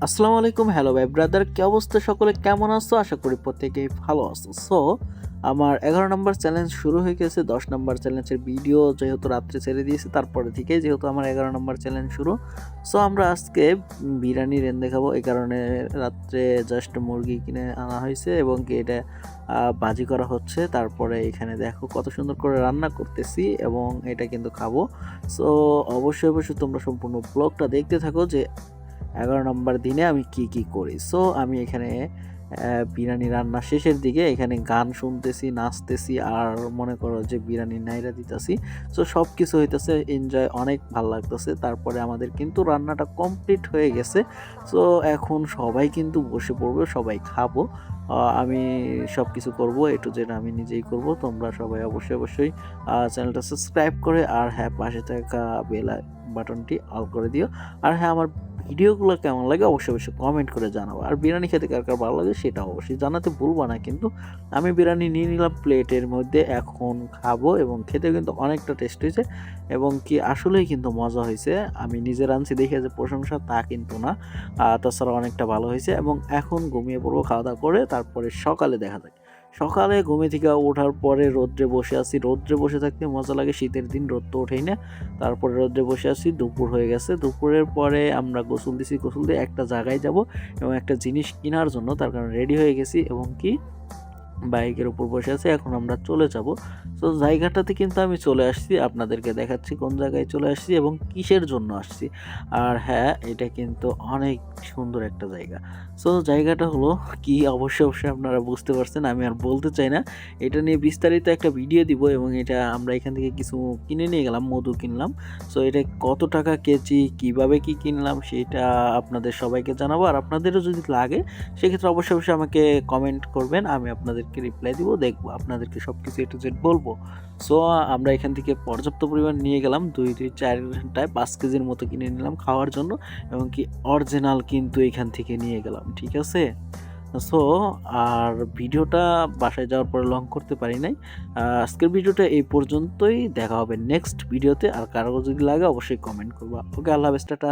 আসসালামু আলাইকুম। হ্যালো ভাই ব্রাদার, কি অবস্থা? সকলে কেমন আছো? আশা করি প্রত্যেকেই ভালো আছো। আমার ১১ নম্বর চ্যালেঞ্জ শুরু হয়ে গেছে। ১০ নম্বর চ্যালেঞ্জের ভিডিও যেহেতু রাত্রে ছেড়ে দিয়েছি, তারপরে থেকেই যেহেতু আমার ১১ নম্বর চ্যালেঞ্জ শুরু। আমরা আজকে বিরিয়ানি রেঁধে খাবো। এই কারণে রাত্রে জাস্ট মুরগি কিনে আনা হয়েছে এবং কি এটা ভাজি করা হচ্ছে। তারপরে এখানে দেখো কত সুন্দর করে রান্না করতেছি এবং এটা কিন্তু খাবো। সো অবশ্যই তোমরা সম্পূর্ণ ব্লগটা দেখতে থাকো যে ১১ নম্বর দিনে আমি কি করি। আমি এখানে বিরিয়ানি রান্না শেষের দিকে এখানে গান শুনতেছি, নাচতেছি আর মনে করো যে বিরিয়ানি নাইরা দিতেছি। সবকিছু হইতেছে এনজয়, অনেক ভাল লাগতেছে। তারপরে আমাদের কিন্তু রান্নাটা কমপ্লিট হয়ে গেছে। সো এখন সবাই কিন্তু বসে পড়বে, সবাই খাবো। আমি সবকিছু করব, A to Z আমি নিজেই করব। তোমরা সবাই অবশ্যই চ্যানেলটা সাবস্ক্রাইব করে আর হ্যাঁ, পাশে থাকা বেল বাটনটি অল করে দিও। আর হ্যাঁ, আমার ভিডিওগুলো কেমন লাগে অবশ্যই কমেন্ট করে জানাবো। আর বিরিয়ানি খেতে কার ভালো লাগে সেটা অবশ্যই জানাতে ভুলবা না কিন্তু। আমি বিরিয়ানি নিয়ে নিলাম প্লেটের মধ্যে, এখন খাবো এবং খেতে কিন্তু অনেকটা টেস্ট হয়েছে এবং কি আসলেই কিন্তু মজা হয়েছে। আমি নিজে রাঁধছি দেখে যে প্রশংসা তা কিন্তু না, তাছাড়া অনেকটা ভালো হয়েছে এবং এখন ঘুমিয়ে পড়বো খাওয়া-দাওয়া করে। তারপরে সকালে দেখা যাক। সকালে ঘুমে থেকে ওঠার পরে রৌদ্রে বসে আছি। রৌদ্রে বসে থাকতে মজা লাগে, শীতের দিন রোদ তো ওঠেই না। তারপরে রৌদ্রে বসে আছি, দুপুর হয়ে গেছে। দুপুরের পরে আমরা গোসল দিছি, গোসল দিয়ে একটা জায়গায় যাব এবং একটা জিনিস কেনার জন্য তার কারণে রেডি হয়ে গেছি এবং কি বাইকের উপর বসে আছি। এখন আমরা চলে যাব। জায়গাটাতে কিন্তু আমি চলে আসছি। আপনাদেরকে দেখাচ্ছি কোন জায়গায় চলে আসছি এবং কিসের জন্য আসছি। আর হ্যাঁ, এটা কিন্তু অনেক সুন্দর একটা জায়গা। জায়গাটা হলো কি, অবশ্যই আপনারা বুঝতে পারছেন। আমি আর বলতে চাই না। এটা নিয়ে বিস্তারিত একটা ভিডিও দিব এবং এটা আমরা এখান থেকে কিছু কিনে নিয়ে গেলাম, মধু কিনলাম। এটা কত টাকা কেজি, কিভাবে কি কিনলাম সেটা আপনাদের সবাইকে জানাবো। আর আপনাদেরও যদি লাগে সেক্ষেত্রে অবশ্যই আমাকে কমেন্ট করবেন। আমি আপনাদেরকে রিপ্লাই দিব, দেখবো আপনাদেরকে সবকিছু A to Z বলবো। আমরা এখান থেকে পর্যাপ্ত পরিমাণ নিয়ে গেলাম। ২ ৪ ঘন্টায় ৫ কেজির মতো কিনে নিলাম খাওয়ার জন্য এবং কি অরিজিনাল কিন্তু এখান থেকে নিয়ে গেলাম। ঠিক আছে? সো আর ভিডিওটা বাসায় যাওয়ার পরে লং করতে পারি নাই। আজকের ভিডিওটা এই পর্যন্তই। দেখা হবে নেক্সট ভিডিওতে। আর কারো যদি লাগে অবশ্যই কমেন্ট করবা। ওকে, আল্লাহ হাফেজ, টাটা।